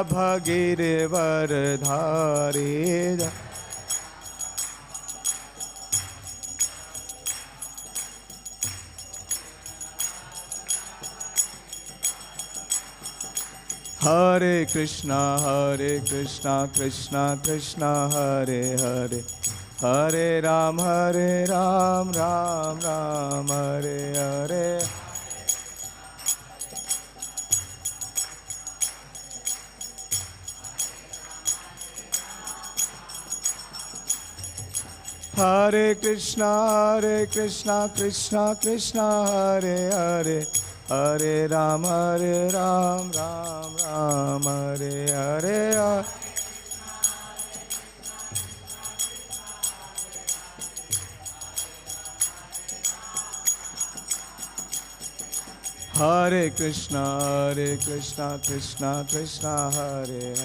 भगिरवरधारी Hare Krishna Krishna Krishna Hare Hare Hare Ram Ram Ram Hare Hare Hare Krishna Krishna Krishna Hare Hare Hare Ram Ram Ram Hare Hare Hare Krishna Krishna Krishna Hare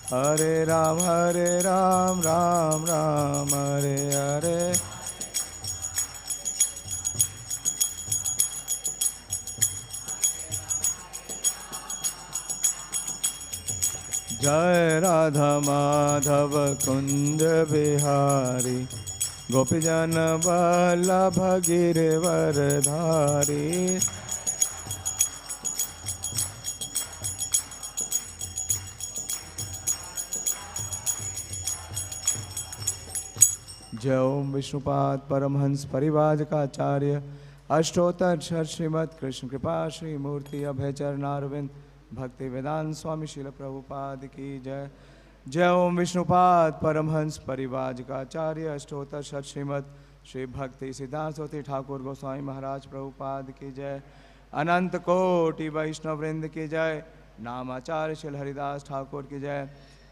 Hare Hare Ram Ram Hare Hare Jai Radha Madhava Kunja Bihari Gopijana Vallabha Girivardhari जय ओम विष्णुपाद परमहंस परिवाजकाचार्य अष्टोत्तर श्रीमद कृष्ण कृपा श्री मूर्ति अभय चरणारविंद भक्ति वेदांत स्वामी शिल प्रभुपाद की जय। जय ओम विष्णुपाद परमहंस परिवाजकाचार्य अष्टोत्तर श्रीमद श्री भक्ति सिद्धांत सरस्वती ठाकुर गोस्वामी महाराज प्रभुपाद की जय। अनंत कोटि वैष्णव वृंद की जय। नामाचार्य शिल हरिदास ठाकुर की जय।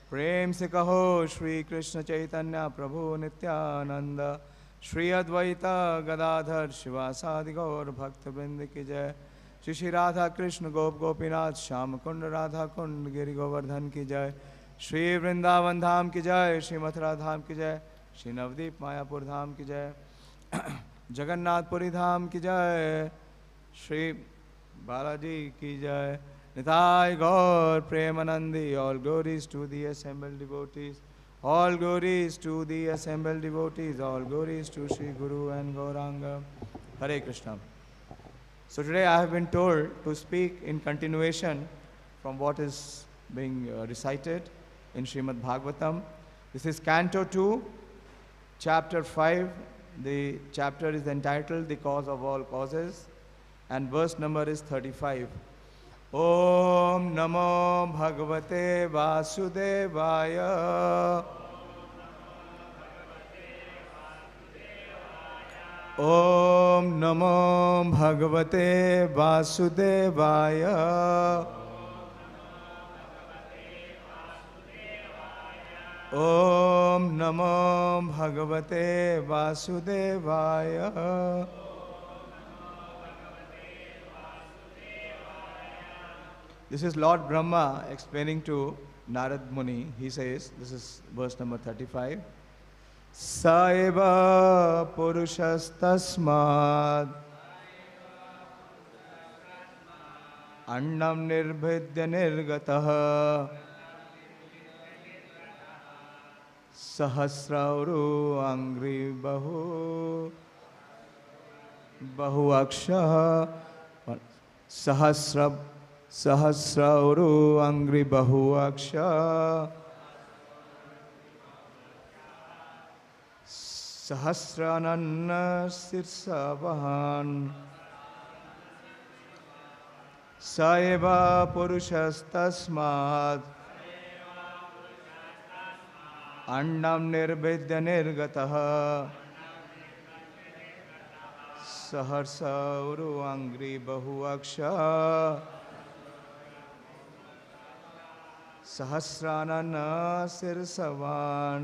प्रेम से कहो श्री कृष्ण चैतन्य प्रभु नित्यानंद श्री अद्वैत गदाधर शिवासादि गौर भक्त वृंद की जय। श्री श्री राधा कृष्ण गोप गोपीनाथ श्याम कुंड राधा कुंड गिरि गोवर्धन की जय। श्री वृंदावन धाम की जय। श्री मथुरा धाम की जय। श्री नवदीप मायापुर धाम की जय। जगन्नाथपुरी धाम की जय। श्री बालाजी की जय। Nitai Gaur Premanandi, all glories to the assembled devotees, all glories to the assembled devotees, all glories to Sri Guru and Gauranga. Hare Krishna. So today I have been told to speak in continuation from what is being recited in Śrīmad-Bhāgavatam. This is Canto 2, Chapter 5. The chapter is entitled The Cause of All Causes and verse number is 35. Om Namo Bhagavate Vasudevaya. Om Namo Bhagavate Vasudevaya. Om Namo Bhagavate Vasudevaya. This is Lord Brahma explaining to Narad Muni. He says, this is verse number 35. Saeva purushastasmad annam nirbhidya nirgatah sahasrauru angri bahu aksha Sahasrauru angri bahu aksha Sahasrananna sirsavahan Saeva purushastasmad Annam nirbhidya nirgatah Sahasrauru angri bahu aksha Sahasranana sirsavan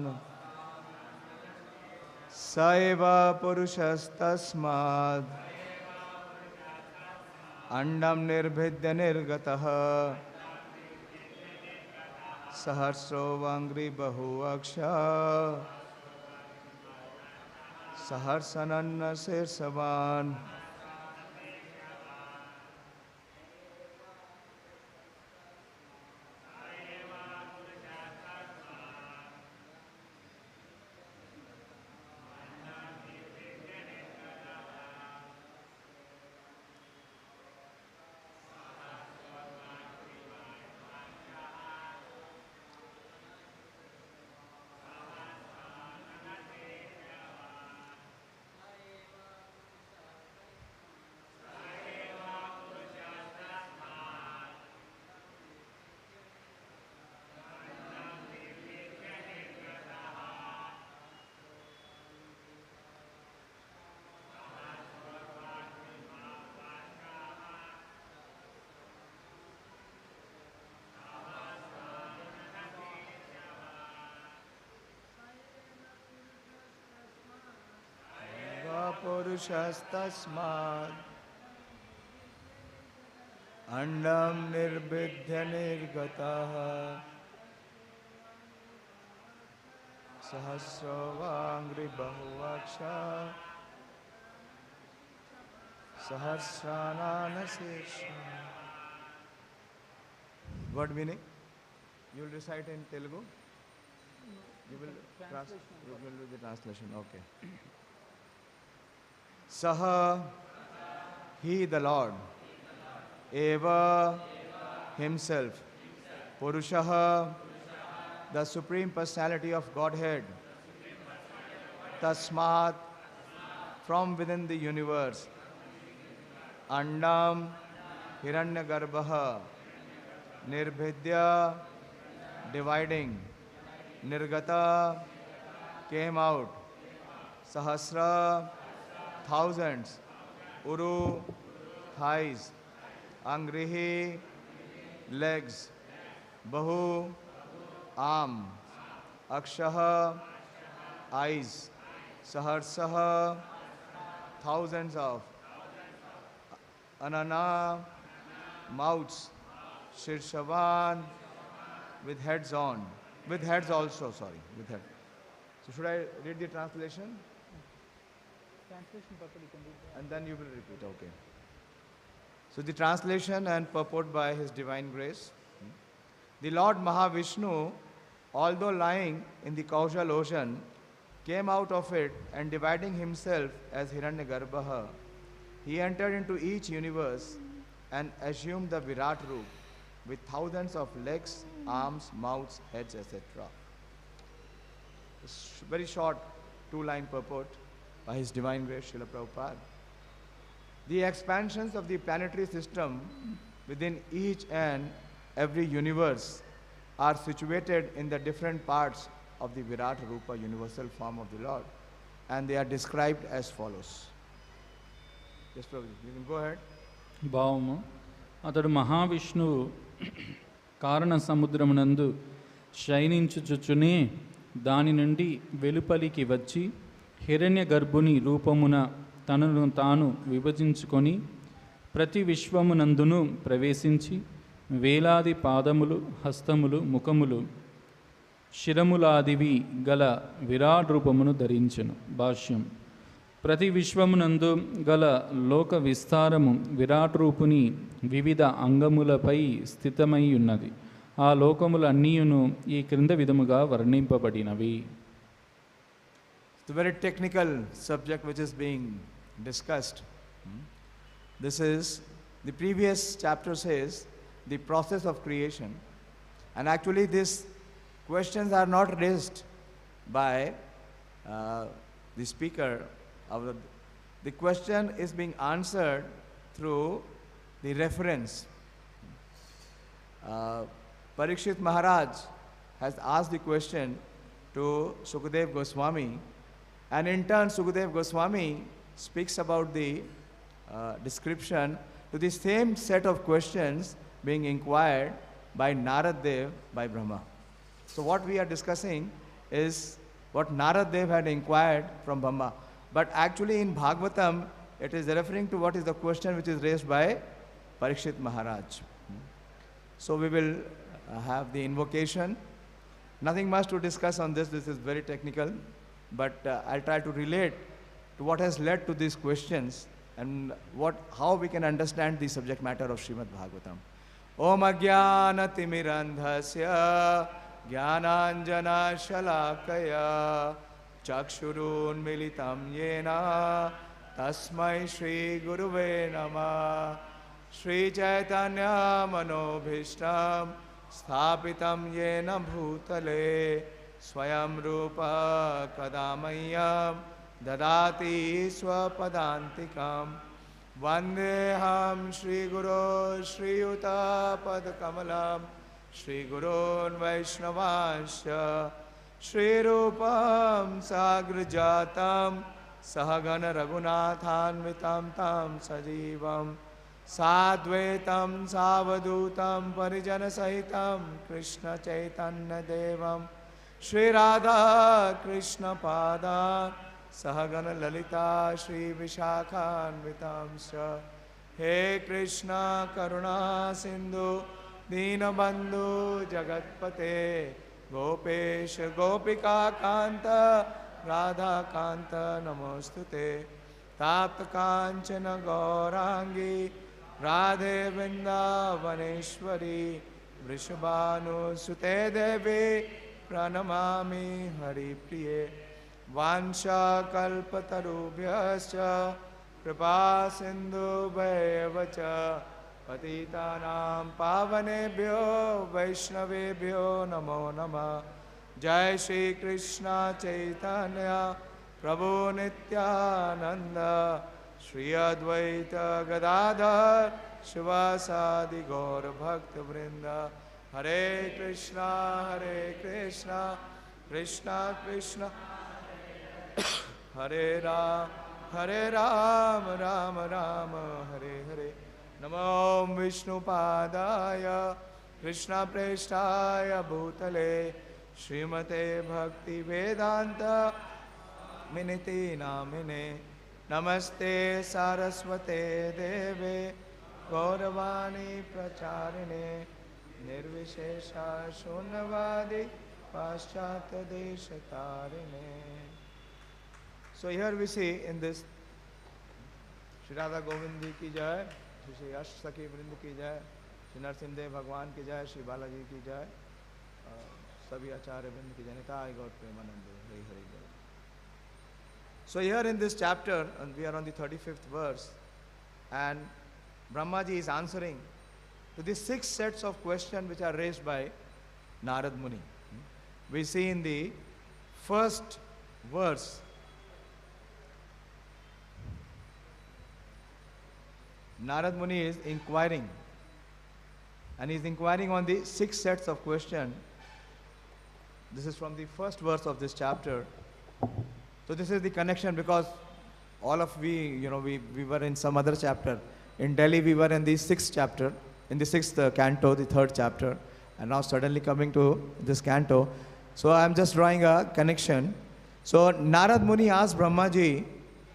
Saeva purushastasmad Andam nirbhidya nirgatah Sahasro vangri bahu aksha Sahasranana sirsavan. Purushastasmad Andam Nirbidhya Nirgataha Sahasravangri Bahuvaksha Sahasranana Sesha. What meaning? You will recite in Telugu? You will do the translation. Okay. Saha, he the Lord, Eva, himself, Purushaha, the Supreme Personality of Godhead, Tasmat, from within the universe, Andam, Hiranyagarbha, Nirbhidya, dividing, Nirgata, came out, Sahasra, thousands, Uru, thighs, Angrihi, legs, Bahu, arm, Akshaha, eyes, Saharsaha, thousands of, Anana, mouths, Shirshavan, with heads on, with heads also, sorry, with head. So should I read the translation? Translation purport you can read. And then you will repeat, okay. So the translation and purport by His Divine Grace. The Lord Mahavishnu, although lying in the Kaushal ocean, came out of it and dividing himself as Hiranyagarbha, he entered into each universe and assumed the Virat Roop with thousands of legs, arms, mouths, heads, etc. Very short two-line purport by His Divine Grace, Srila Prabhupada. The expansions of the planetary system within each and every universe are situated in the different parts of the Virat Rupa, universal form of the Lord, and they are described as follows. Yes, Prabhu, you can go ahead. భావము అతడు మహావిష్ణువు కారణ సముద్రమునందు శయనించుచుచునే దాని నుండి వెలుపలికి వచ్చి హిరణ్య గర్భుని రూపమున తనను తాను విభజించుకొని ప్రతి విశ్వమునందును ప్రవేశించి వేలాది పాదములు, హస్తములు, ముఖములు, శిరములాదివి గల విరాట్ రూపమును ధరించెను. భాష్యం. ప్రతి విశ్వమునందు గల లోక విస్తారము విరాట్ రూపుని వివిధ అంగములపై స్థితమై ఉన్నది. ఆ లోకములన్నీయును ఈ క్రింద విధముగా వర్ణింపబడినవి. It's a very technical subject which is being discussed. This is, the previous chapter says, the process of creation. And actually these questions are not raised by the speaker. The question is being answered through the reference. Parikshit Maharaj has asked the question to Sukadeva Goswami, and in turn Sukadeva Goswami speaks about the description to the same set of questions being inquired by Narad Dev by Brahma. So what we are discussing is what Narad Dev had inquired from Brahma. But actually in Bhāgavatam, it is referring to what is the question which is raised by Parikshit Maharaj. So we will have the invocation. Nothing much to discuss on this. This is very technical. But I'll try to relate to what has led to these questions and how we can understand the subject matter of Śrīmad-Bhāgavatam. Om Ajnana Timirandhasya Jnananjana Shalakaya Chakshurun Militam Yena Tasmai Shri Guruve Namah Shri Chaitanya Manobhishtam Sthapitam Yena Bhutale Swayam Rupa Kadamayam Dadati Swapadantikam Vandeham Shri Guru Shri Yuta Padakamalam Shri Gurun Vaishnavasya Shri Rupam Sagrajatam Sahagana Raghunathanvitam Tam Sajivam Sadvetam Savadutam Parijana Sahitam Krishna Chaitanya Devam Shri Radha Krishna Pada सहगण Lalita Shri विशाखान्वितांश्च हे कृष्ण करुणा सिंधु दीनबंधु जगत्पते गोपेश गोपिका कांत राधा कांत नमोस्तुते ताप्त कांचन गौरांगी राधे वृंदावनेश्वरी वृषभानुसुते देवी प्रणमामि हरिप्रिये वाञ्छाकल्पतरुभ्यश्च कृपा सिन्धुभ्येव च पतितानां पावनेभ्यो वैष्णवेभ्यो नमो नमः। जय श्री कृष्ण चैतन्य प्रभु नित्यानंद श्री अद्वैत गदाधर शिवासादि गौर भक्त वृंद हरे कृष्णा कृष्णा कृष्णा हरे राम राम राम हरे हरे। नमो विष्णुपादाय कृष्ण प्रेष्ठाय भूतले श्रीमते भक्ति वेदांत मिनिति नामिने नमस्ते सारस्वते देवे गौरवाणी प्रचारिणे निर्विशेषा शून्यवादी पाश्चात्य देश तारिणे। So here we see in this Shri Radha Govind ji ki jai, Shri Ash Sakhi Vrind ki jai, Shri Narsimdev Bhagwan ki jai, Shri Balaji ki jai, Sabhi Acharya Vrind ki jai, Nitai Gaur Premanande, Hari Hari Gaur. So here in this chapter, and we are on the 35th verse, and Brahmaji is answering to the 6 sets of questions which are raised by Narad Muni. We see in the first verse, Narad Muni is inquiring, and he is inquiring on the 6 sets of questions. This is from the first verse of this chapter. So this is the connection, because all of we were in some other chapter. In Delhi we were in the 6th chapter, in the 6th canto, the 3rd chapter, and now suddenly coming to this canto. So I am just drawing a connection. So Narad Muni asked Brahmaji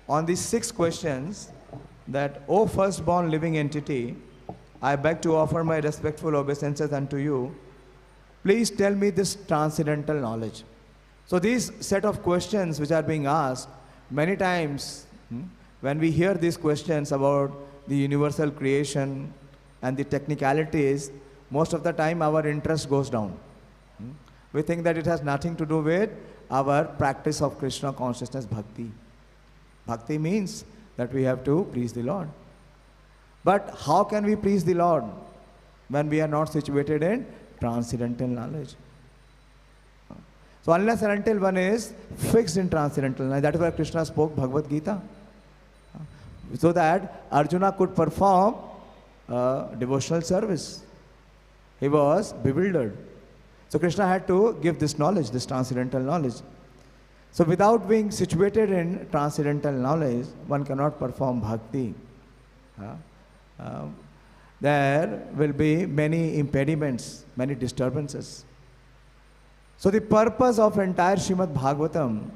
on the 6 questions that, O firstborn living entity, I beg to offer my respectful obeisances unto you. Please tell me this transcendental knowledge. So these set of questions which are being asked, many times when we hear these questions about the universal creation and the technicalities, most of the time our interest goes down. We think that it has nothing to do with our practice of Krishna consciousness bhakti. Bhakti means that we have to please the Lord. But how can we please the Lord when we are not situated in transcendental knowledge? So unless and until one is fixed in transcendental knowledge, that is why Krishna spoke Bhagavad Gita, so that Arjuna could perform devotional service. He was bewildered. So Krishna had to give this knowledge, this transcendental knowledge. So without being situated in transcendental knowledge, one cannot perform bhakti. There will be many impediments, many disturbances. So the purpose of entire Śrīmad-Bhāgavatam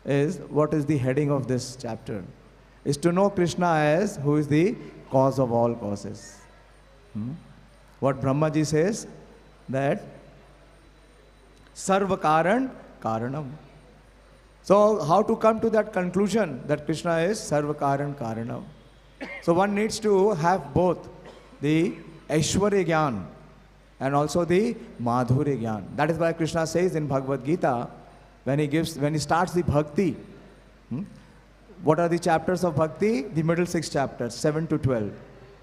is, what is the heading of this chapter? Is to know Krishna as who is the cause of all causes. What Brahmaji says, that Sarva Karan Karanam. So how to come to that conclusion that Krishna is Sarva Karan Karanam? So one needs to have both the Aishwarya Gyan and also the Madhurya Gyan. That is why Krishna says in Bhagavad Gita, when he starts the bhakti, what are the chapters of bhakti? The middle 6 chapters, 7 to 12.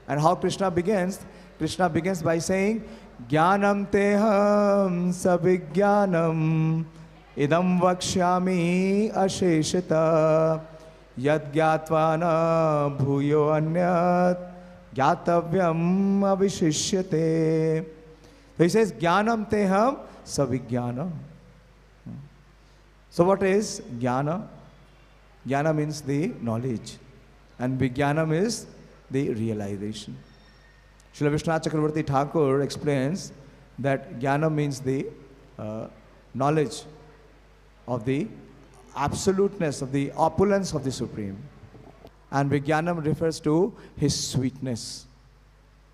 And how Krishna begins? Krishna begins by saying, Jnanam teham sabhijnanam idam vakshyami asheshita yad gyatva bhuyo anyat gyatavyam avishishyate. So he says, Jnanam teham sabhijnanam. So what is jnana? Jnana means the knowledge, and vijnanam is the realization. Srila Vishwanath Chakravarti Thakur explains that jnana means the knowledge of the absoluteness, of the opulence of the Supreme. And Vijnanam refers to his sweetness.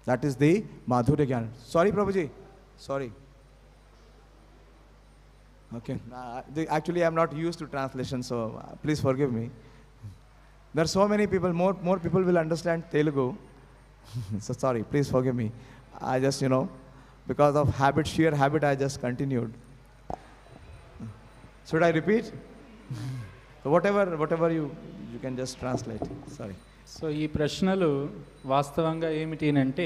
That is the Madhurya Jnana. Sorry, Prabhuji. Sorry. Okay. Actually, I am not used to translation, so please forgive me. There are so many people, more people will understand Telugu. So sorry, please forgive me. I just, because of habit, sheer habit, I just continued. Should I repeat? So whatever you can just translate. Sorry. So ఈ ప్రశ్నలు వాస్తవంగా ఏమిటి అంటే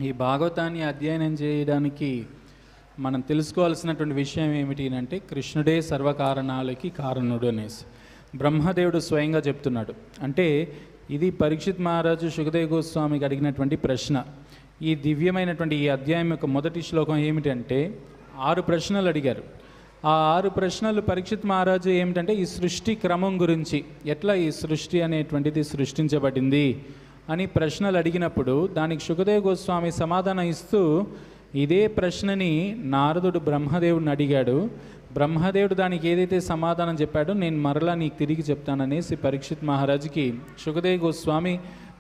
ఈ భాగవతాన్ని అధ్యయనం చేయడానికి మనం తెలుసుకోవాల్సినటువంటి విషయం ఏమిటి అంటే కృష్ణుడే సర్వకారణాలకి కారణుడు అనేసి బ్రహ్మదేవుడు స్వయంగా చెప్తున్నాడు. అంటే ఇది పరీక్షిత్ మహారాజు శుకదేవ్ గోస్వామికి అడిగినటువంటి ప్రశ్న. ఈ దివ్యమైనటువంటి ఈ అధ్యాయం యొక్క మొదటి శ్లోకం ఏమిటంటే 6 ప్రశ్నలు అడిగారు. ఆ 6 ప్రశ్నలు పరీక్షిత్ మహారాజు ఏమిటంటే ఈ సృష్టి క్రమం గురించి, ఎట్లా ఈ సృష్టి అనేటువంటిది సృష్టించబడింది అని ప్రశ్నలు అడిగినప్పుడు దానికి శుకదేవ్ గోస్వామి సమాధానం ఇస్తూ ఇదే ప్రశ్నని నారదుడు బ్రహ్మదేవుడిని అడిగాడు. బ్రహ్మదేవుడు దానికి ఏదైతే సమాధానం చెప్పాడో నేను మరలా నీకు తిరిగి చెప్తాననేసి పరీక్షిత్ మహారాజుకి శుకదేవ్ గోస్వామి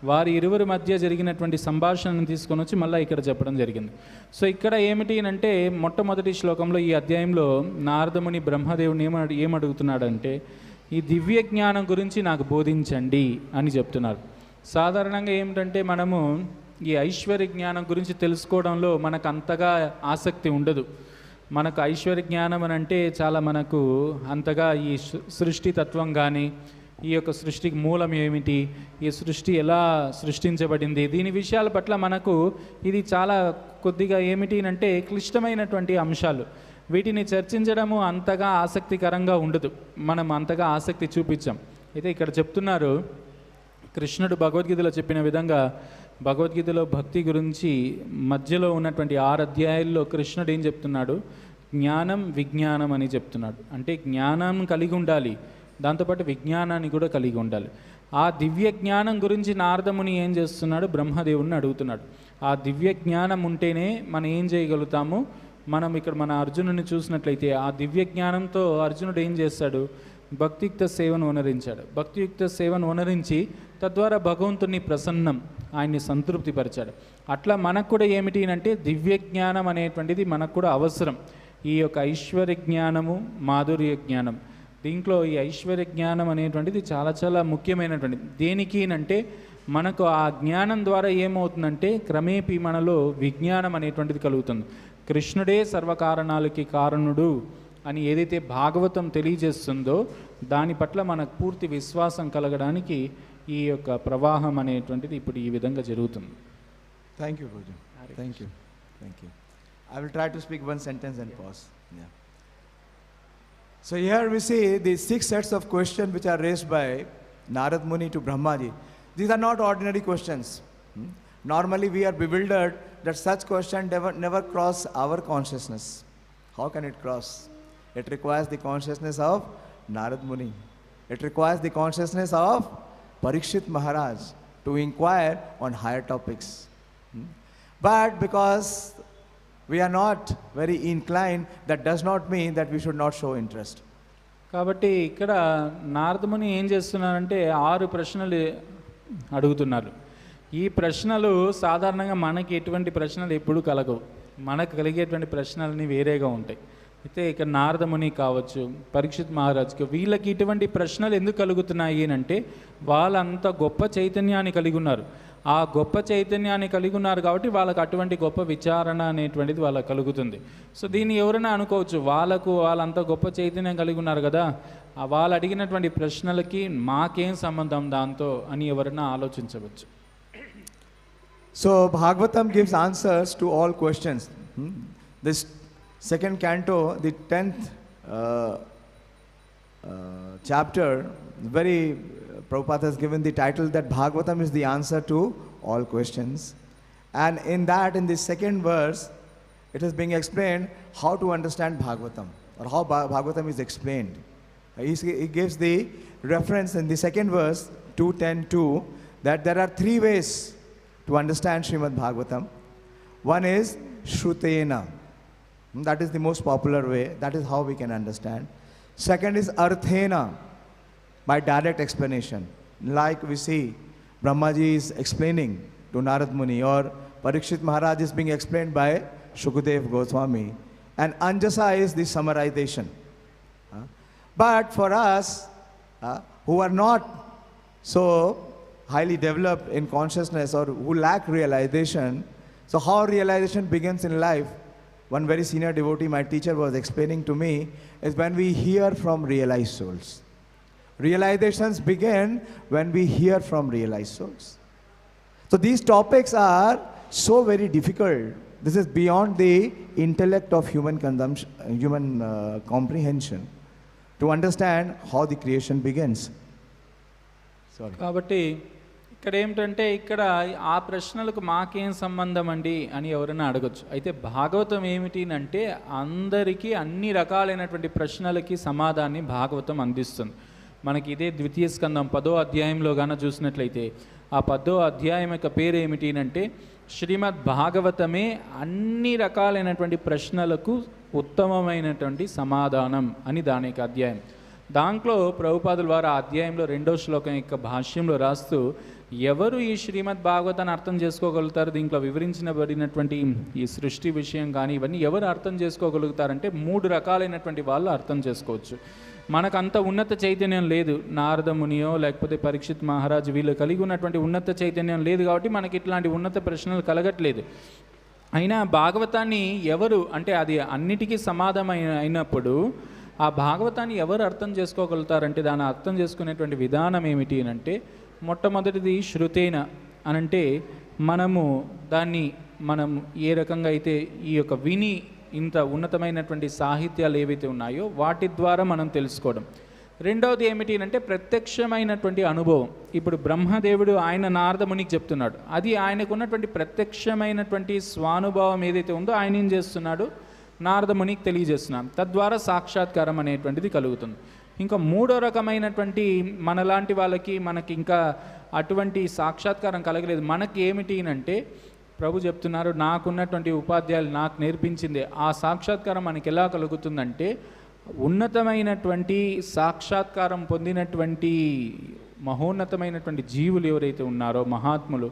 వారి ఇరువురి మధ్య జరిగినటువంటి సంభాషణను తీసుకొని వచ్చి మళ్ళీ ఇక్కడ చెప్పడం జరిగింది. సో ఇక్కడ ఏమిటి అంటే మొట్టమొదటి శ్లోకంలో ఈ అధ్యాయంలో నారదముని బ్రహ్మదేవుని ఏమడుగుతున్నాడంటే ఈ దివ్య జ్ఞానం గురించి నాకు బోధించండి అని చెప్తున్నారు. సాధారణంగా ఏమిటంటే మనము ఈ ఐశ్వర్య జ్ఞానం గురించి తెలుసుకోవడంలో మనకు అంతగా ఆసక్తి ఉండదు. మనకు ఐశ్వర్య జ్ఞానం అని అంటే చాలా మనకు అంతగా ఈ సృష్టి తత్వం కానీ ఈ యొక్క సృష్టికి మూలం ఏమిటి, ఈ సృష్టి ఎలా సృష్టించబడింది, దీని విషయాల పట్ల మనకు ఇది చాలా కొద్దిగా ఏమిటి అంటే క్లిష్టమైనటువంటి అంశాలు. వీటిని చర్చించడము అంతగా ఆసక్తికరంగా ఉండదు, మనం అంతగా ఆసక్తి చూపించాం. అయితే ఇక్కడ చెప్తున్నారు కృష్ణుడు భగవద్గీతలో చెప్పిన విధంగా భగవద్గీతలో భక్తి గురించి మధ్యలో ఉన్నటువంటి 6 అధ్యాయాల్లో కృష్ణుడు ఏం చెప్తున్నాడు, జ్ఞానం విజ్ఞానం అని చెప్తున్నాడు. అంటే జ్ఞానం కలిగి ఉండాలి, దాంతోపాటు విజ్ఞానాన్ని కూడా కలిగి ఉండాలి. ఆ దివ్య జ్ఞానం గురించి నారదముని ఏం చేస్తున్నాడు, బ్రహ్మదేవుడిని అడుగుతున్నాడు. ఆ దివ్య జ్ఞానం ఉంటేనే మనం ఏం చేయగలుగుతాము. మనం ఇక్కడ మన అర్జునుని చూసినట్లయితే ఆ దివ్య జ్ఞానంతో అర్జునుడు ఏం చేస్తాడు, భక్తియుక్త సేవను వనరించాడు. భక్తియుక్త సేవను వనరించి తద్వారా భగవంతుని ప్రసన్నం, ఆయన్ని సంతృప్తిపరిచాడు. అట్లా మనకు కూడా ఏమిటి అంటే దివ్య జ్ఞానం అనేటువంటిది మనకు కూడా అవసరం. ఈ యొక్క ఐశ్వర్య జ్ఞానము, మాధుర్య జ్ఞానం, దీంట్లో ఈ ఐశ్వర్య జ్ఞానం అనేటువంటిది చాలా చాలా ముఖ్యమైనటువంటిది. దేనికి అంటే మనకు ఆ జ్ఞానం ద్వారా ఏమవుతుందంటే క్రమేపీ మనలో విజ్ఞానం అనేటువంటిది కలుగుతుంది. కృష్ణుడే సర్వకారణాలకి కారణుడు అని ఏదైతే భాగవతం తెలియజేస్తుందో దాని పట్ల మనకు పూర్తి విశ్వాసం కలగడానికి ఈ యొక్క ప్రవాహం అనేటువంటిది ఇప్పుడు ఈ విధంగా జరుగుతుంది. Thank you Pooja, thank you. I will try to speak one sentence and pause. Yeah. So here we see the 6 sets of questions which are raised by Narad Muni to Brahmaji. These are not ordinary questions. Normally we are bewildered that such questions never cross our consciousness. How can it cross? It requires the consciousness of Narad Muni. It requires the consciousness of Parikshit Maharaj to inquire on higher topics. But because we are not very inclined, that does not mean that we should not show interest. కాబట్టి ఇక్కడ నారదముని ఏం చేస్తున్నారంటే 6 ప్రశ్నలు అడుగుతున్నారు. ఈ ప్రశ్నలు సాధారణంగా మనకి ఎటువంటి ప్రశ్నలు ఎప్పుడు కలగవు, మనకు కలిగేటువంటి ప్రశ్నలని వేరేగా ఉంటాయి. అయితే ఇక్కడ నారదముని కావచ్చు, పరీక్షిత్ మహారాజ్కి వీళ్ళకి ఇటువంటి ప్రశ్నలు ఎందుకు కలుగుతున్నాయి అంటే వాళ్ళంత గొప్ప చైతన్యాన్ని కలిగి ఉన్నారు. ఆ గొప్ప చైతన్యాన్ని కలిగి ఉన్నారు కాబట్టి వాళ్ళకు అటువంటి గొప్ప విచారణ అనేటువంటిది వాళ్ళకు కలుగుతుంది. సో దీన్ని ఎవరైనా అనుకోవచ్చు, వాళ్ళంత గొప్ప చైతన్యం కలిగి ఉన్నారు కదా, వాళ్ళు అడిగినటువంటి ప్రశ్నలకి మాకేం సంబంధం దాంతో అని ఎవరైనా ఆలోచించవచ్చు. So Bhagavatam gives answers to all questions. This second canto, the 10th chapter, very Prabhupada has given the title that Bhagavatam is the answer to all questions. And in the second verse, it is being explained how to understand Bhagavatam, or how Bhagavatam is explained. He gives the reference in the second verse, 2:10:2, that there are 3 ways to understand Śrīmad-Bhāgavatam. One is Shrutena. That is the most popular way. That is how we can understand. Second is Arthena, by direct explanation. Like we see, Brahmaji is explaining to Narad Muni, or Parikshit Maharaj is being explained by Shukadev Goswami. And Anjasa is the summarization. But for us, who are not so highly developed in consciousness or who lack realization, so how realization begins in life, one very senior devotee, my teacher, was explaining to me, is when we hear from realized souls. Realizations begin when we hear from realized souls. So these topics are so very difficult. This is beyond the intellect of human consumption, human comprehension, to understand how the creation begins. Sorry. కాబట్టి ఇక్కడ ఏమిటంటే ఇక్కడ ఆ ప్రశ్నలకు మాకేం సంబంధం అండి అని ఎవరైనా అడగచ్చు. అయితే భాగవతం ఏమిటి అంటే అందరికీ అన్ని రకాలైనటువంటి ప్రశ్నలకి సమాధానాన్ని భాగవతం అందిస్తుంది. మనకి ఇదే ద్వితీయ స్కందం 10వ అధ్యాయంలో గాన చూసినట్లయితే ఆ 10వ అధ్యాయం యొక్క పేరు ఏమిటి అంటే శ్రీమద్-భాగవతమే అన్ని రకాలైనటువంటి ప్రశ్నలకు ఉత్తమమైనటువంటి సమాధానం అని దాని యొక్క అధ్యాయం. దాంట్లో ప్రభుపాదుల వారు ఆ అధ్యాయంలో 2వ శ్లోకం యొక్క భాష్యంలో రాస్తూ ఎవరు ఈ శ్రీమద్-భాగవతాన్ని అర్థం చేసుకోగలుగుతారు, దీంట్లో వివరించబడినటువంటి ఈ సృష్టి విషయం కానీ ఇవన్నీ ఎవరు అర్థం చేసుకోగలుగుతారంటే 3 రకాలైనటువంటి వాళ్ళు అర్థం చేసుకోవచ్చు. మనకంత ఉన్నత చైతన్యం లేదు, నారద మునియో లేకపోతే పరీక్షిత్ మహారాజ్ వీళ్ళు కలిగి ఉన్నటువంటి ఉన్నత చైతన్యం లేదు కాబట్టి మనకి ఇట్లాంటి ఉన్నత ప్రశ్నలు కలగట్లేదు. అయినా భాగవతాన్ని ఎవరు అంటే అది అన్నిటికీ సమాధానం అయినప్పుడు ఆ భాగవతాన్ని ఎవరు అర్థం చేసుకోగలుగుతారంటే దాన్ని అర్థం చేసుకునేటువంటి విధానం ఏమిటి అంటే మొట్టమొదటిది శృతేన అనంటే మనం ఏ రకంగా అయితే ఈ యొక్క విని ఇంత ఉన్నతమైనటువంటి సాహిత్యాలు ఏవైతే ఉన్నాయో వాటి ద్వారా మనం తెలుసుకోవడం. రెండవది ఏమిటి అంటే ప్రత్యక్షమైనటువంటి అనుభవం. ఇప్పుడు బ్రహ్మదేవుడు ఆయన నారద మునికి చెప్తున్నాడు, అది ఆయనకు ఉన్నటువంటి ప్రత్యక్షమైనటువంటి స్వానుభవం ఏదైతే ఉందో ఆయన ఏం చేస్తున్నాడు, నారద మునికి తెలియజేస్తున్నాడు. తద్వారా సాక్షాత్కారం అనేటువంటిది కలుగుతుంది. ఇంకా 3వ రకమైనటువంటి మనలాంటి వాళ్ళకి మనకి ఇంకా అటువంటి సాక్షాత్కారం కలగలేదు. మనకి ఏమిటి అంటే ప్రభు చెప్తున్నారు, నాకున్నటువంటి ఉపాధ్యాయులు నాకు నేర్పించింది ఆ సాక్షాత్కారం మనకి ఎలా కలుగుతుందంటే ఉన్నతమైనటువంటి సాక్షాత్కారం పొందినటువంటి మహోన్నతమైనటువంటి జీవులు ఎవరైతే ఉన్నారో మహాత్ములు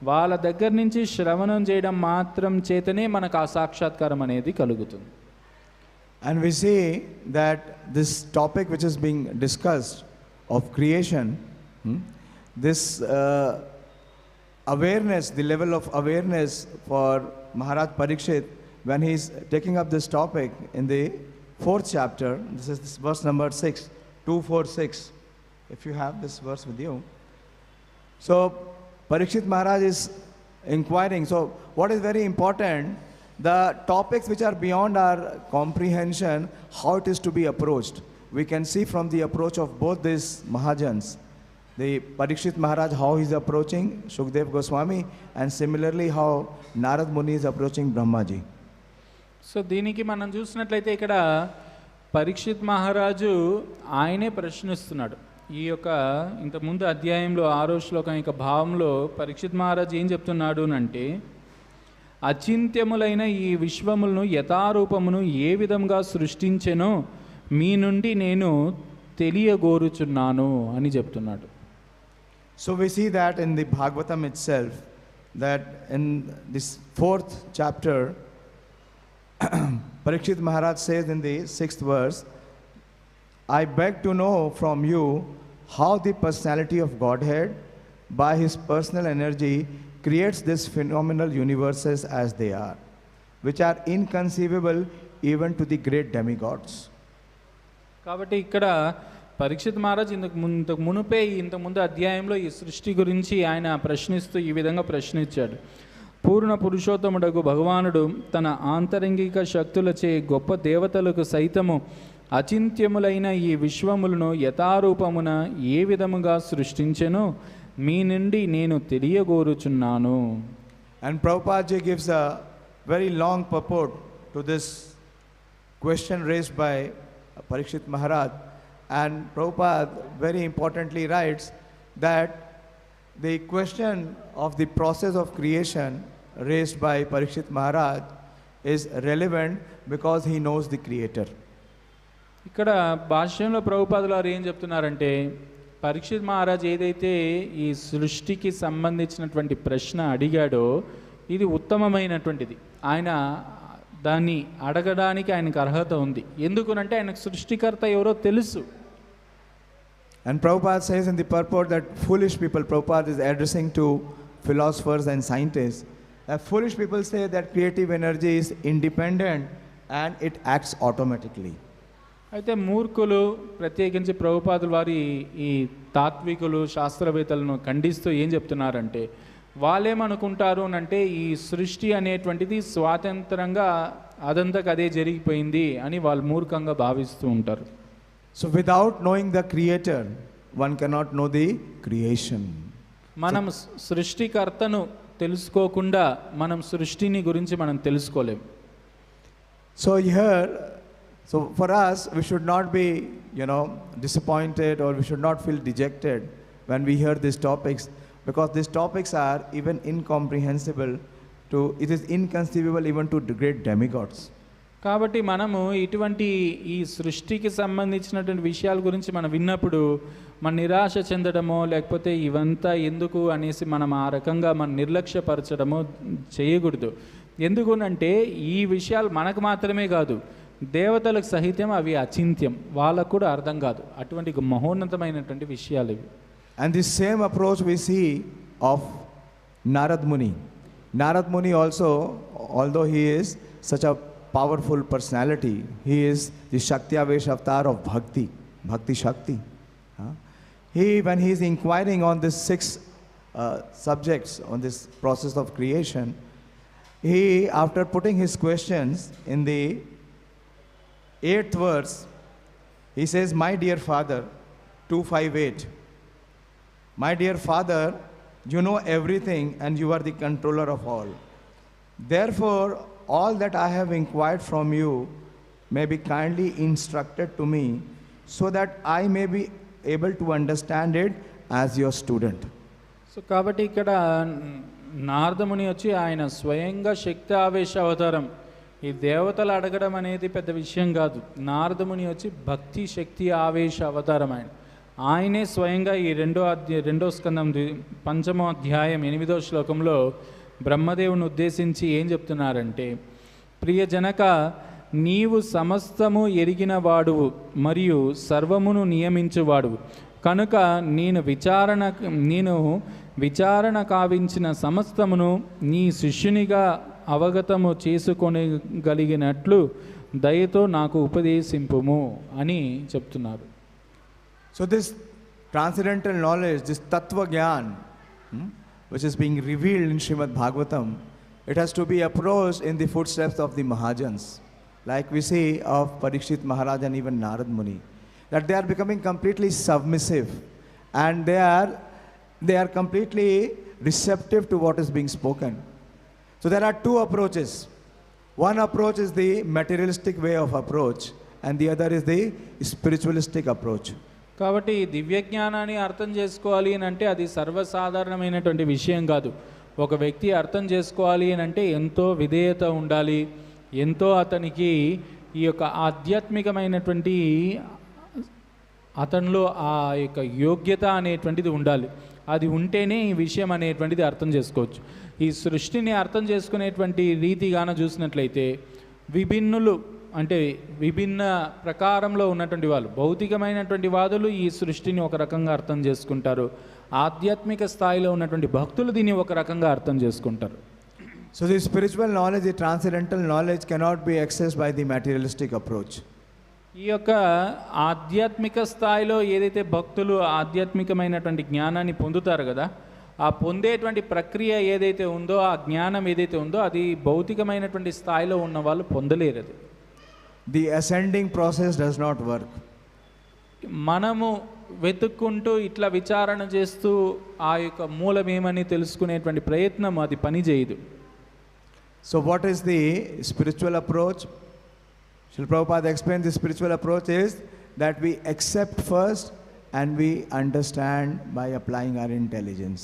వాళ్ళ దగ్గర నుంచి శ్రవణం చేయడం మాత్రం చేతనే మనకు ఆ సాక్షాత్కారం అనేది కలుగుతుంది. And we see that this topic which is being discussed of creation, this awareness, the level of awareness for Maharaj Parikshit when he is taking up this topic in the 4th chapter, this is verse number 6, 246, if you have this verse with you. So Parikshit Maharaj is inquiring. So what is very important, the topics which are beyond our comprehension, how it is to be approached. We can see from the approach of both these Mahajans, the Parikshit Maharaj, how he is approaching Shukadev Goswami, and similarly how Narad Muni is approaching Brahmaji. So దీనికి మనం చూసినట్లయితే ఇక్కడ పరీక్షిత్ మహారాజు ఆయనే ప్రశ్నిస్తున్నాడు. ఈ యొక్క ఇంతకుముందు అధ్యాయంలో 6వ శ్లోకం యొక్క భావంలో పరీక్షిత్ మహారాజు ఏం చెప్తున్నాడు అంటే అచింత్యములైన ఈ విశ్వములను యథారూపమును ఏ విధంగా సృష్టించెనో మీ నుండి నేను తెలియగోరుచున్నాను అని చెప్తున్నాడు. So we see that in the Bhāgavatam itself, that in this 4th chapter, Parikshit Maharaj says in the 6th verse, I beg to know from you how the personality of Godhead by his personal energy creates these phenomenal universes as they are, which are inconceivable even to the great demigods. కాబట్టి ఇక్కడ పరీక్షిత్ మహారాజ్ ఇంతకుముందు అధ్యాయంలో ఈ సృష్టి గురించి ఆయన ప్రశ్నిస్తూ ఈ విధంగా ప్రశ్నించాడు. పూర్ణ పురుషోత్తముడగు భగవానుడు తన ఆంతరంగిక శక్తులచే గొప్ప దేవతలకు సైతము అచింత్యములైన ఈ విశ్వములను యథారూపమున ఏ విధముగా సృష్టించెనో మీ నుండి నేను తెలియగోరుచున్నాను. And Prabhupada gives a very long purport to this question raised by Parikshit Maharaj, and Prabhupada very importantly writes that the question of the process of creation raised by Parikshit Maharaj is relevant because he knows the Creator. ఇక్కడ భాష్యంలో ప్రభుపాదులు వారు ఏం చెప్తున్నారంటే, పరీక్షిత్ మహారాజ్ ఏదైతే ఈ సృష్టికి సంబంధించినటువంటి ప్రశ్న అడిగాడో ఇది ఉత్తమమైనటువంటిది. ఆయన దాన్ని అడగడానికి ఆయనకు అర్హత ఉంది. ఎందుకునంటే ఆయనకు సృష్టికర్త ఎవరో తెలుసు. And Prabhupada says in the purport that foolish people, Prabhupada is addressing to philosophers and scientists, that foolish people say that creative energy is independent and it acts automatically. అయితే మూర్ఖులు, ప్రత్యేకించి ప్రభుపాదులు వారి ఈ తాత్వికులు శాస్త్రవేత్తలను ఖండిస్తూ ఏం చెప్తున్నారంటే, వాళ్ళేమనుకుంటారు అంటే ఈ సృష్టి అనేటువంటిది స్వాతంత్రంగా అదంతకు అదే జరిగిపోయింది అని వాళ్ళు మూర్ఖంగా భావిస్తూ ఉంటారు. So without knowing the creator, one cannot know the creation. మనం సృష్టికర్తను తెలుసుకోకుండా మనం సృష్టిని గురించి మనం తెలుసుకోలేం. So here, so for us, we should not be, disappointed, or we should not feel dejected when we hear these topics, because these topics are even incomprehensible to, it is inconceivable even to great demigods. కాబట్టి మనము ఇటువంటి ఈ సృష్టికి సంబంధించినటువంటి విషయాల గురించి మనం విన్నప్పుడు మన నిరాశ చెందడమో లేకపోతే ఇవంతా ఎందుకు అనేసి మనం ఆ రకంగా మన నిర్లక్ష్యపరచడమో చేయకూడదు. ఎందుకునంటే ఈ విషయాలు మనకు మాత్రమే కాదు, దేవతలకు సహితం అవి అచింత్యం, వాళ్ళకు కూడా అర్థం కాదు. అటువంటి మహోన్నతమైనటువంటి విషయాలు ఇవి. And the same approach we see of Narad Muni. Narad Muni also, although he is such a powerful personality, he is the Shakti Avesh avatar of Bhakti Shakti. When he is inquiring on these 6 subjects, on this process of creation, he, after putting his questions in the 8th verse, he says, "My dear father," 258, "My dear father, you know everything and you are the controller of all. Therefore, all that I have inquired from you may be kindly instructed to me, so that I may be able to understand it as your student." So కాబట్టి ఇక్కడ నారదముని వచ్చి ఆయన స్వయంగా శక్తి ఆవేశ అవతారం. ఈ దేవతలు అడగడం అనేది పెద్ద విషయం కాదు. నారదముని వచ్చి భక్తి శక్తి ఆవేశ అవతారం. ఆయనే స్వయంగా ఈ రెండో స్కందం 5వ అధ్యాయం 8వ శ్లోకంలో బ్రహ్మదేవుని ఉద్దేశించి ఏం చెప్తున్నారంటే, ప్రియజనక, నీవు సమస్తము ఎరిగిన వాడువు మరియు సర్వమును నియమించువాడువు కనుక నేను విచారణ కావించిన సమస్తమును నీ శిష్యునిగా అవగతము చేసుకొనగలిగినట్లు దయతో నాకు ఉపదేశింపుము అని చెప్తున్నారు. So this transcendental knowledge, this tattva gyan, which is being revealed in Śrīmad-Bhāgavatam, it has to be approached in the footsteps of the Mahajans, like we see of Parikshit Maharaj and even Narad Muni, that they are becoming completely submissive and they are completely receptive to what is being spoken. So there are 2 approaches. One approach is the materialistic way of approach, and the other is the spiritualistic approach. కాబట్టి దివ్య జ్ఞానాన్ని అర్థం చేసుకోవాలి అని అంటే అది సర్వసాధారణమైనటువంటి విషయం కాదు. ఒక వ్యక్తి అర్థం చేసుకోవాలి అని అంటే ఎంతో విధేయత ఉండాలి, ఎంతో అతనికి ఈ యొక్క ఆధ్యాత్మికమైనటువంటి అతనిలో ఆ యొక్క యోగ్యత అనేటువంటిది ఉండాలి. అది ఉంటేనే ఈ విషయం అనేటువంటిది అర్థం చేసుకోవచ్చు. ఈ సృష్టిని అర్థం చేసుకునేటువంటి రీతిగాన చూసినట్లయితే విభిన్నులు అంటే విభిన్న ప్రకారంలో ఉన్నటువంటి వాళ్ళు, భౌతికమైనటువంటి వాదులు ఈ సృష్టిని ఒక రకంగా అర్థం చేసుకుంటారు, ఆధ్యాత్మిక స్థాయిలో ఉన్నటువంటి భక్తులు దీన్ని ఒక రకంగా అర్థం చేసుకుంటారు. So the spiritual knowledge, the transcendental knowledge cannot be accessed by the materialistic approach. ఈ యొక్క ఆధ్యాత్మిక స్థాయిలో ఏదైతే భక్తులు ఆధ్యాత్మికమైనటువంటి జ్ఞానాన్ని పొందుతారు కదా, ఆ పొందేటువంటి ప్రక్రియ ఏదైతే ఉందో, ఆ జ్ఞానం ఏదైతే ఉందో అది భౌతికమైనటువంటి స్థాయిలో ఉన్న వాళ్ళు పొందలేరు. అది The ascending process does not work. మనము వెతుక్కుంటూ ఇట్లా విచారణ చేస్తూ ఆ యొక్క మూలమేమని తెలుసుకునేటువంటి ప్రయత్నం అది పని చేయదు. So what is the spiritual approach? Srila Prabhupada explained the spiritual approach is that we accept first and we understand by applying our intelligence.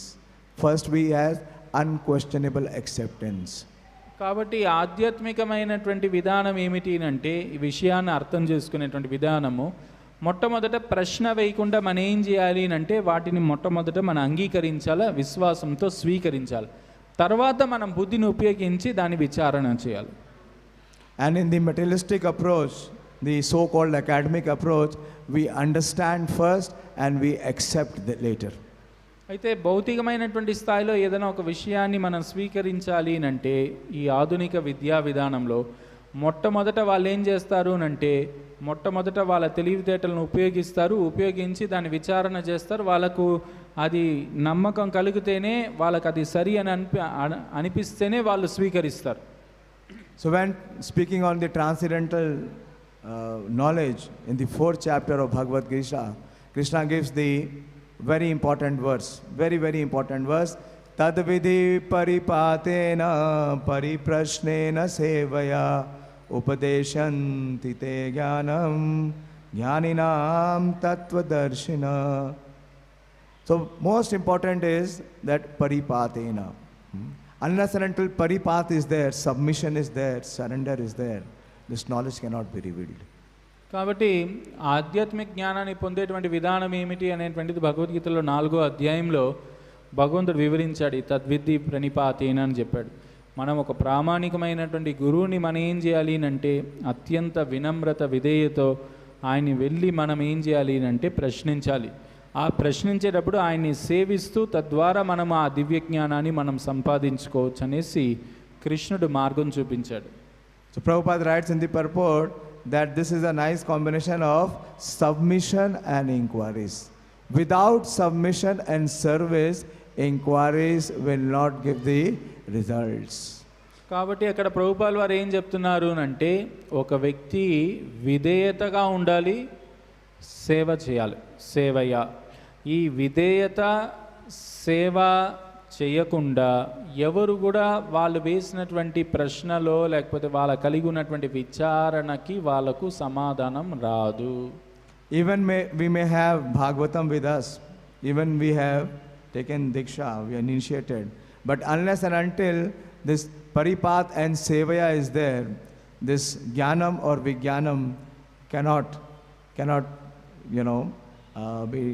First we have unquestionable acceptance. కాబట్టి ఆధ్యాత్మికమైనటువంటి విధానం ఏమిటి అంటే ఈ విషయాన్ని అర్థం చేసుకునేటువంటి విధానము మొట్టమొదట ప్రశ్న వేయకుండా మనం ఏం చేయాలి అంటే వాటిని మొట్టమొదట మనం అంగీకరించాలి, విశ్వాసంతో స్వీకరించాలి. తర్వాత మనం బుద్ధిని ఉపయోగించి దాని విచారణ చేయాలి. And in the materialistic approach, the so-called academic approach, we understand first and we accept later. అయితే భౌతికమైనటువంటి స్థాయిలో ఏదైనా ఒక విషయాన్ని మనం స్వీకరించాలి అంటే ఈ ఆధునిక విద్యా విధానంలో మొట్టమొదట వాళ్ళు ఏం చేస్తారు అంటే మొట్టమొదట వాళ్ళ తెలివితేటలను ఉపయోగించి దాన్ని విచారణ చేస్తారు. వాళ్ళకు అది నమ్మకం కలిగితేనే, వాళ్ళకి అది సరి అని అనిపిస్తేనే వాళ్ళు స్వీకరిస్తారు. So when speaking on the transcendental knowledge in the 4th chapter of Bhagavad Gita, Krishna gives the very important verse, very important verse. Tad vidhi paripatena pariprashnena sevaya upadeshanti te jnanam jnaninam tattvadarshina. So most important is that paripatena. Unless and until paripath is there, submission is there, surrender is there, this knowledge cannot be revealed. కాబట్టి ఆధ్యాత్మిక జ్ఞానాన్ని పొందేటువంటి విధానం ఏమిటి అనేటువంటిది భగవద్గీతలో 4వ అధ్యాయంలో భగవంతుడు వివరించాడు. తద్విద్ధి ప్రణిపాతేన అని చెప్పాడు. మనం ఒక ప్రామాణికమైనటువంటి గురువుని మనం ఏం చేయాలి అంటే అత్యంత వినమ్రత విధేయతో ఆయన్ని వెళ్ళి మనం ఏం చేయాలి అంటే ప్రశ్నించాలి. ఆ ప్రశ్నించేటప్పుడు ఆయన్ని సేవిస్తూ తద్వారా మనం ఆ దివ్య జ్ఞానాన్ని మనం సంపాదించుకోవచ్చు అనేసి కృష్ణుడు మార్గం చూపించాడు. So Prabhupada writes in the purport that this is a nice combination of submission and inquiries. Without submission and service, inquiries will not give the results. కాబట్టి అక్కడ ప్రభుపాల్ వారు ఏం చెప్తున్నారు అంటే ఒక వ్యక్తి విధేయతగా ఉండాలి, సేవ చేయాలి. సేవయ ఈ విధేయత సేవ చేయకుండా ఎవరు కూడా వాళ్ళు వేసినటువంటి ప్రశ్నలో లేకపోతే వాళ్ళ కలిగి ఉన్నటువంటి విచారణకి వాళ్ళకు సమాధానం రాదు. Even we may have Bhāgavatam with us, even we have taken Diksha, we are initiated, but unless and until this Paripath and Sevaya is there, this Jnanam or Vijnanam cannot be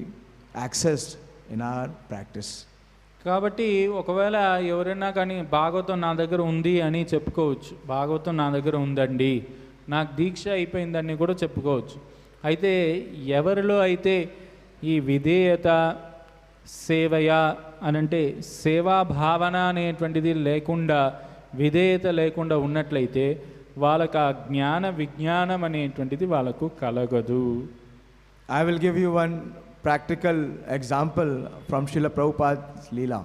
accessed in our practice. కాబట్టి ఒకవేళ ఎవరైనా కానీ భాగవతం నా దగ్గర ఉంది అని చెప్పుకోవచ్చు, భాగవతం నా దగ్గర ఉందండి, నాకు దీక్ష అయిపోయిందని కూడా చెప్పుకోవచ్చు. అయితే ఎవరిలో అయితే ఈ విధేయత సేవయ అనంటే సేవా భావన అనేటువంటిది లేకుండా, విధేయత లేకుండా ఉన్నట్లయితే వాళ్ళకు ఆ జ్ఞాన విజ్ఞానం అనేటువంటిది వాళ్ళకు కలగదు. I will give you one practical example from Srila Prabhupada's Leela.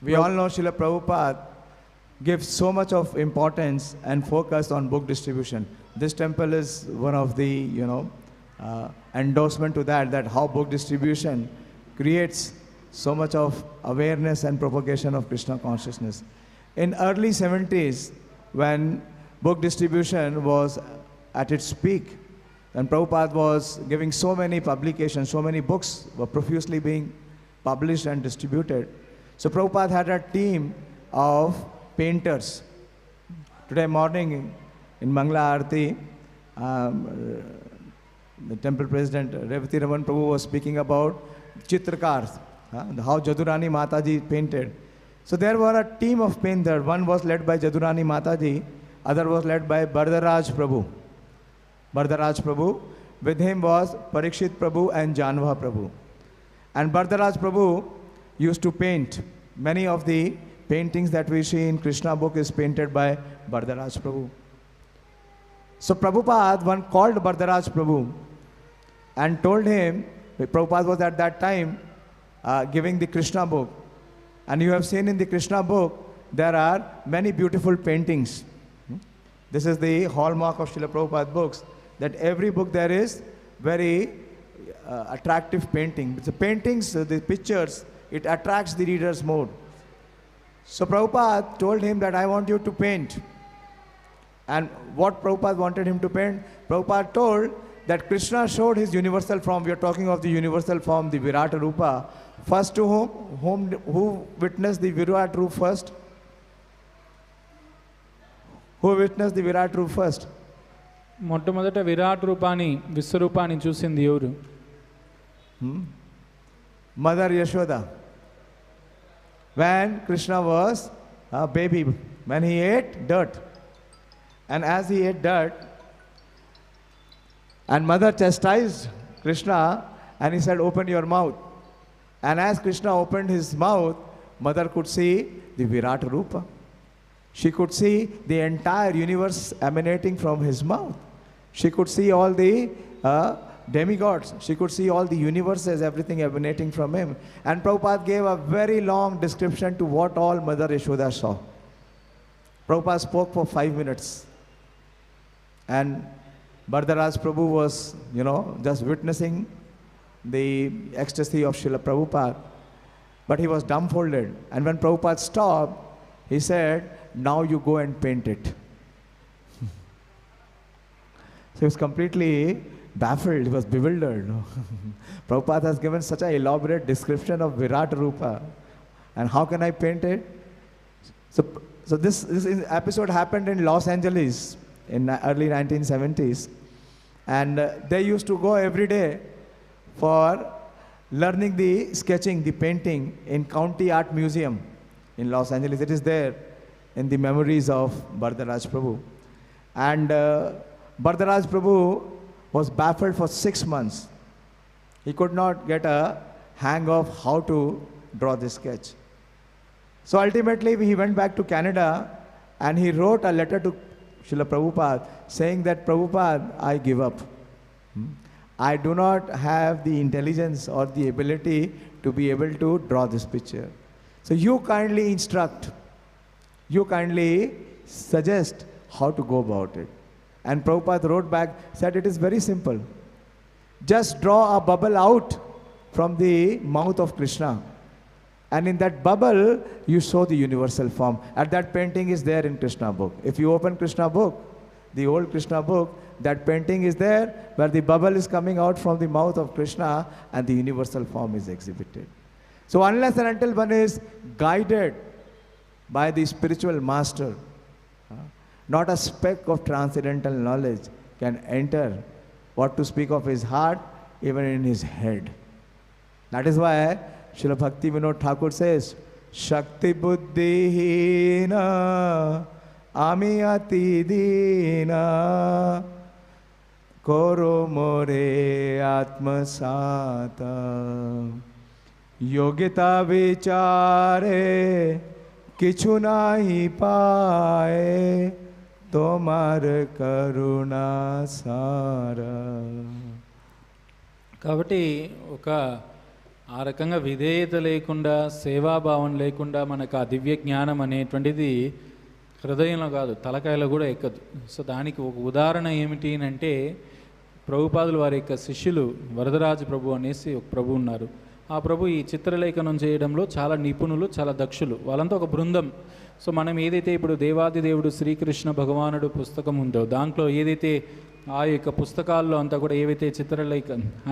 We all know Srila Prabhupada gives so much of importance and focus on book distribution. This temple is one of the endorsement to that how book distribution creates so much of awareness and propagation of Krishna consciousness. In early 70s, when book distribution was at its peak, and Prabhupada was giving so many publications, so many books were profusely being published and distributed. So Prabhupada had a team of painters. Today morning in Mangala Aarti, the temple president Revati Raman Prabhu was speaking about Chitrakars, how Jadurani Mataji painted. So there were a team of painters. One was led by Jadurani Mataji, other was led by Bardharaj Prabhu. Bardharaj Prabhu, with him was Parikshit Prabhu and Janva Prabhu. And Bardharaj Prabhu used to paint. Many of the paintings that we see in Krishna book is painted by Bardharaj Prabhu. So Prabhupada one called Bardharaj Prabhu and told him, Prabhupada was at that time giving the Krishna book. And you have seen in the Krishna book, there are many beautiful paintings. This is the hallmark of Srila Prabhupada books, that every book there is very attractive painting. The paintings, the pictures, it attracts the readers more. So Prabhupada told him that I want you to paint. And what Prabhupada wanted him to paint? Prabhupada told that Krishna showed his universal form. We are talking of the universal form, the Virata Rupa. First to who witnessed the Virata Rupa first? Who witnessed the Virat Roop first? మొట్టమొదట విరాట్ రూపాన్ని విశ్వరూపాన్ని చూసింది ఎవరు? Mother Yashoda. When Krishna was a baby, when he ate dirt, and as he ate dirt, and mother chastised Krishna, and he said, open your mouth. And as Krishna opened his mouth, mother could see the Virat Rupa. She could see the entire universe emanating from his mouth. She could see all the demigods. She could see all the universes, everything emanating from him. And Prabhupada gave a very long description to what all Mother Yashoda saw. Prabhupada spoke for 5 minutes. And Bhardaraj Prabhu was, just witnessing the ecstasy of Srila Prabhupada. But he was dumbfolded. And when Prabhupada stopped, he said, now you go and paint it. So he was completely baffled, he was bewildered. Prabhupada has given such an elaborate description of Virat Rupa. And how can I paint it? So this episode happened in Los Angeles in early 1970s. And they used to go every day for learning the sketching, the painting in County Art Museum in Los Angeles. It is there in the memories of Bhardaraj Prabhu. And Bhardaraj Prabhu was baffled for 6 months. He could not get a hang of how to draw this sketch. So ultimately he went back to Canada and he wrote a letter to Srila Prabhupada saying that, Prabhupada, I give up. I do not have the intelligence or the ability to be able to draw this picture. So you kindly instruct, you kindly suggest how to go about it. And Prabhupada wrote back, said it is very simple. Just draw a bubble out from the mouth of Krishna. And in that bubble, you show the universal form. And that painting is there in Krishna book. If you open Krishna book, the old Krishna book, that painting is there where the bubble is coming out from the mouth of Krishna and the universal form is exhibited. So unless and until one is guided by the spiritual master, not a speck of transcendental knowledge can enter, what to speak of his heart, even in his head. That is why Srila Bhakti Vinod Thakur says, Shakti Buddhi Hina Ami Ati Dina Koro More Atma Sata Yogita Vichare Kichu Nahi Pae తోమార కరుణా సారా. కాబట్టి ఆ రకంగా విధేయత లేకుండా, సేవాభావం లేకుండా మనకు ఆ దివ్య జ్ఞానం అనేటువంటిది హృదయంలో కాదు, తలకాయలో కూడా ఎక్కదు. సో దానికి ఒక ఉదాహరణ ఏమిటి అంటే, ప్రభుపాదులు వారి యొక్క శిష్యులు వరదరాజు ప్రభు అనేసి ఒక ప్రభు ఉన్నారు. ఆ ప్రభు ఈ చిత్రలేఖనం చేయడంలో చాలా నిపుణులు, చాలా దక్షులు. వాళ్ళంతా ఒక బృందం. సో మనం ఏదైతే ఇప్పుడు దేవాది దేవుడు శ్రీకృష్ణ భగవానుడు పుస్తకం ఉందో, దాంట్లో ఏదైతే ఆ యొక్క పుస్తకాల్లో అంతా కూడా ఏవైతే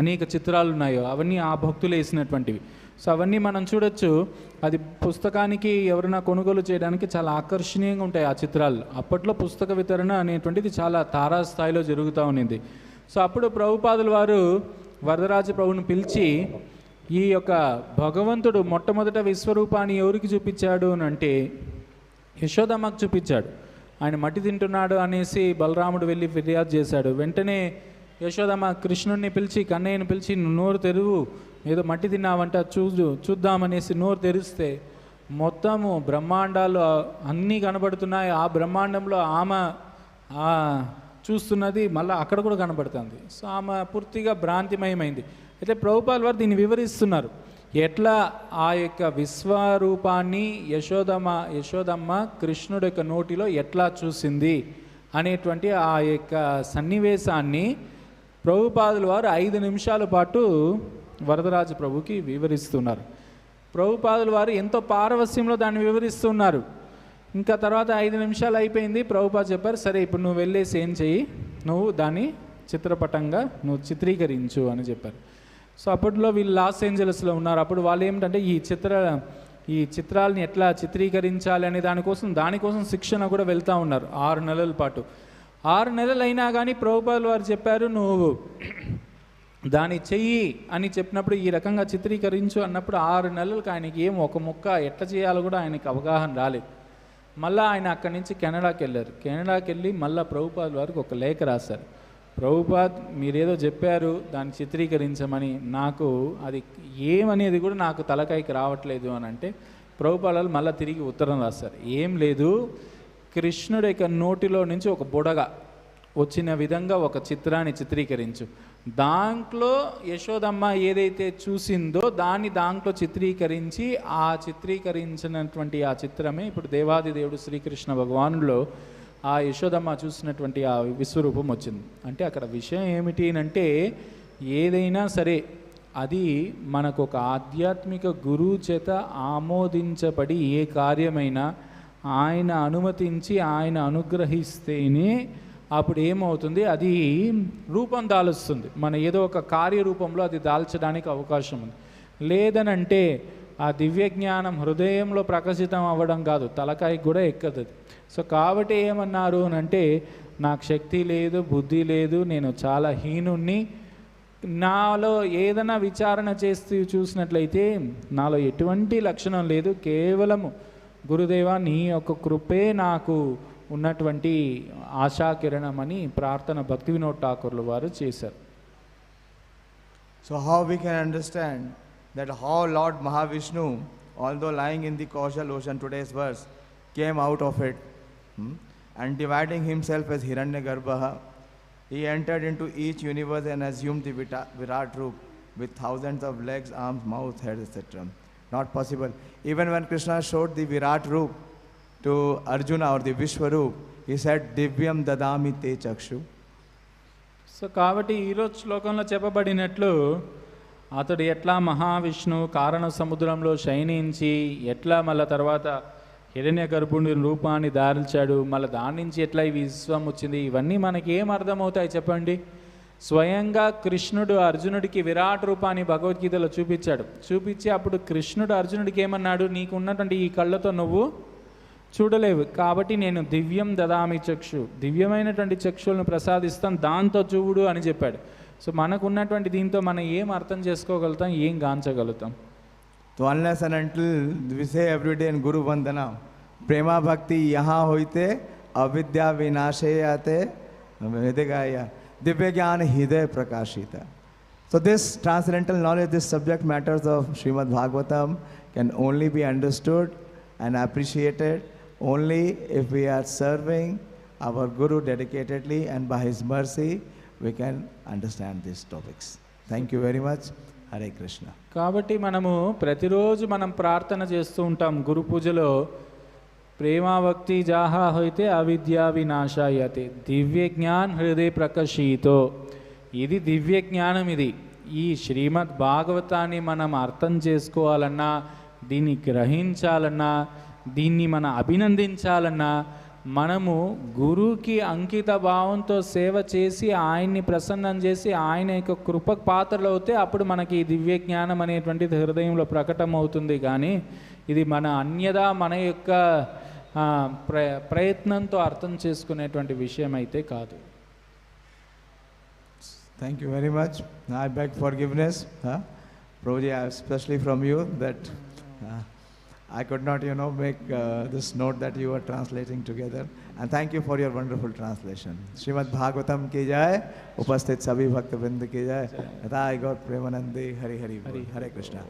అనేక చిత్రాలు ఉన్నాయో అవన్నీ ఆ భక్తులు వేసినటువంటివి. సో అవన్నీ మనం చూడొచ్చు. అది పుస్తకానికి ఎవరైనా కొనుగోలు చేయడానికి చాలా ఆకర్షణీయంగా ఉంటాయి ఆ చిత్రాలు. అప్పట్లో పుస్తక వితరణ అనేటువంటిది చాలా తారాస్థాయిలో జరుగుతూ ఉన్నింది. సో అప్పుడు ప్రభుపాదుల వారు వరదరాజ ప్రభుని పిలిచి, ఈ యొక్క భగవంతుడు మొట్టమొదట విశ్వరూపాన్ని ఎవరికి చూపించాడు అని అంటే యశోదమ్మకు చూపించాడు. ఆయన మట్టి తింటున్నాడు అనేసి బలరాముడు వెళ్ళి ఫిర్యాదు చేశాడు. వెంటనే యశోదమ్మ కృష్ణుడిని పిలిచి, కన్నయ్యని పిలిచి, నోరు తెరువు, ఏదో మట్టి తిన్నావంట, చూద్దామనేసి నోరు తెరిస్తే మొత్తము బ్రహ్మాండాలు అన్నీ కనబడుతున్నాయి. ఆ బ్రహ్మాండంలో ఆమె చూస్తున్నది మళ్ళీ అక్కడ కూడా కనబడుతుంది. సో ఆమె పూర్తిగా భ్రాంతిమయమైంది. అయితే ప్రభుపాల్ వారు దీన్ని వివరిస్తున్నారు. ఎట్లా ఆ యొక్క విశ్వరూపాన్ని యశోదమ్మ కృష్ణుడి యొక్క నోటిలో ఎట్లా చూసింది అనేటువంటి ఆ యొక్క సన్నివేశాన్ని ప్రభుపాదుల వారు 5 నిమిషాల పాటు వరదరాజు ప్రభుకి వివరిస్తున్నారు. ప్రభుపాదుల వారు ఎంతో పారవస్యంలో దాన్ని వివరిస్తున్నారు. ఇంకా తర్వాత 5 నిమిషాలు అయిపోయింది. ప్రభుపాద చెప్పారు, సరే ఇప్పుడు నువ్వు వెళ్ళేసి ఏం చెయ్యి, నువ్వు దాన్ని చిత్రపటంగా నువ్వు చిత్రీకరించు అని చెప్పారు. సో అప్పట్లో వీళ్ళు లాస్ ఏంజలస్లో ఉన్నారు. అప్పుడు వాళ్ళు ఏమిటంటే ఈ ఈ చిత్రాలని ఎట్లా చిత్రీకరించాలి అనే దానికోసం శిక్షణ కూడా వెళ్తూ ఉన్నారు 6 నెలల పాటు. 6 నెలలు అయినా కానీ ప్రభుపాదుల వారు చెప్పారు, నువ్వు దాన్ని చెయ్యి అని చెప్పినప్పుడు, ఈ రకంగా చిత్రీకరించు అన్నప్పుడు 6 నెలలకు ఆయనకి ఒక ముక్క ఎట్లా చేయాలో కూడా ఆయనకి అవగాహన రాలేదు. మళ్ళీ ఆయన అక్కడి నుంచి కెనడాకి వెళ్ళారు. కెనడాకి వెళ్ళి మళ్ళీ ప్రభుపాదుల వారికి ఒక లేఖ రాశారు. ప్రభుపాద్, మీరేదో చెప్పారు దాన్ని చిత్రీకరించమని, నాకు అది ఏమనేది కూడా నాకు తలకాయకి రావట్లేదు అని అంటే, ప్రభుపాదులు మళ్ళీ తిరిగి ఉత్తరం రాశారు. ఏం లేదు, కృష్ణుడి యొక్క నోటిలో నుంచి ఒక బుడగ వచ్చిన విధంగా ఒక చిత్రాన్ని చిత్రీకరించు. దాంట్లో యశోదమ్మ ఏదైతే చూసిందో దాంట్లో చిత్రీకరించి, ఆ చిత్రీకరించినటువంటి ఆ చిత్రమే ఇప్పుడు దేవాది దేవుడు శ్రీకృష్ణ భగవానులో ఆ యశోదమ్మ చూసినటువంటి ఆ విశ్వరూపం వచ్చింది. అంటే అక్కడ విషయం ఏమిటి అంటే, ఏదైనా సరే అది మనకు ఒక ఆధ్యాత్మిక గురువు చేత ఆమోదించబడి ఏ కార్యమైనా ఆయన అనుమతించి ఆయన అనుగ్రహిస్తేనే అప్పుడు ఏమవుతుంది, అది రూపం దాలుస్తుంది. మన ఏదో ఒక కార్యరూపంలో అది దాల్చడానికి అవకాశం ఉంది. లేదనంటే ఆ దివ్య జ్ఞానం హృదయంలో ప్రకాశితం అవ్వడం కాదు, తలకాయకి కూడా ఎక్కదు. సో కాబట్టి ఏమన్నారు అని అంటే, నాకు శక్తి లేదు, బుద్ధి లేదు, నేను చాలా హీనుణ్ణి, నాలో ఏదైనా విచారణ చేస్తూ చూసినట్లయితే నాలో ఎటువంటి లక్షణం లేదు, కేవలము గురుదేవా నీ యొక్క కృపే నాకు ఉన్నటువంటి ఆశాకిరణం అని ప్రార్థన భక్తి వినోద్ ఠాకూర్లు వారు చేశారు. So how we can understand that how Lord Mahavishnu, although lying in the causal ocean, today's verse, came out of it and dividing himself as Hiranyagarbha, he entered into each universe and assumed the Virat Roop with thousands of legs, arms, mouth, head, etc. Not possible. Even when Krishna showed the Virat Roop to Arjuna or the Vishwaroop, he said, Divyam dadami te chakshu. So కాబట్టి ఈరోజు శ్లోకంలో చెప్పబడినట్లు అతడు ఎట్లా మహావిష్ణువు కారణ సముద్రంలో శయనించి ఎట్లా మళ్ళీ తర్వాత హిరణ్య గర్భుని రూపాన్ని దాల్చాడు, మళ్ళీ దాని నుంచి ఎట్లా ఈ విశ్వం వచ్చింది, ఇవన్నీ మనకి ఏం అర్థమవుతాయి చెప్పండి? స్వయంగా కృష్ణుడు అర్జునుడికి విరాట్ రూపాన్ని భగవద్గీతలో చూపించి అప్పుడు కృష్ణుడు అర్జునుడికి ఏమన్నాడు, నీకు ఉన్నటువంటి ఈ కళ్ళతో నువ్వు చూడలేవు, కాబట్టి నేను దివ్యం దదామి చక్షు, దివ్యమైనటువంటి చక్షులను ప్రసాదిస్తాను, దాంతో చూడు అని చెప్పాడు. సో మనకు ఉన్నటువంటి దీంతో మనం ఏం అర్థం చేసుకోగలుగుతాం, ఏం గాంచగలుగుతాం? So unless and until we say every day in Guru Vandana, Prema Bhakti yaha hoite, avidya vinashayate, vedegaya, divya jnana hriday prakashita. So this transcendental knowledge, this subject matters of Śrīmad-Bhāgavatam can only be understood and appreciated only if we are serving our Guru dedicatedly, and by his mercy we can understand these topics. Thank you very much. Hare Krishna. కాబట్టి మనము ప్రతిరోజు మనం ప్రార్థన చేస్తూ ఉంటాం గురు పూజలో, ప్రేమాభక్తి జాహా హోయితే అవిద్యా వినాశాయతే దివ్య జ్ఞాన్ హృదయ ప్రకాశితో. ఇది దివ్య జ్ఞానం. ఇది ఈ శ్రీమద్ భాగవతాన్ని మనం అర్థం చేసుకోవాలన్నా, దీన్ని గ్రహించాలన్నా, దీన్ని మనం అభినందించాలన్నా, మనము గురువుకి అంకిత భావంతో సేవ చేసి ఆయన్ని ప్రసన్నం చేసి ఆయన యొక్క కృపకు పాత్రలు అవుతే అప్పుడు మనకి ఈ దివ్య జ్ఞానం అనేటువంటిది హృదయంలో ప్రకటమవుతుంది. కానీ ఇది మన అన్యదా మన యొక్క ప్రయత్నంతో అర్థం చేసుకునేటువంటి విషయం అయితే కాదు. Thank you very much. I beg forgiveness Prabhuji, especially from you, that I could not, make this note that you were translating together. And thank you for your wonderful translation. Śrīmad-Bhāgavatam ki jai, upasthit sabhi bhakt vrind ki jai. Yatha I got Premanandi, Hari Hari, Hare Krishna.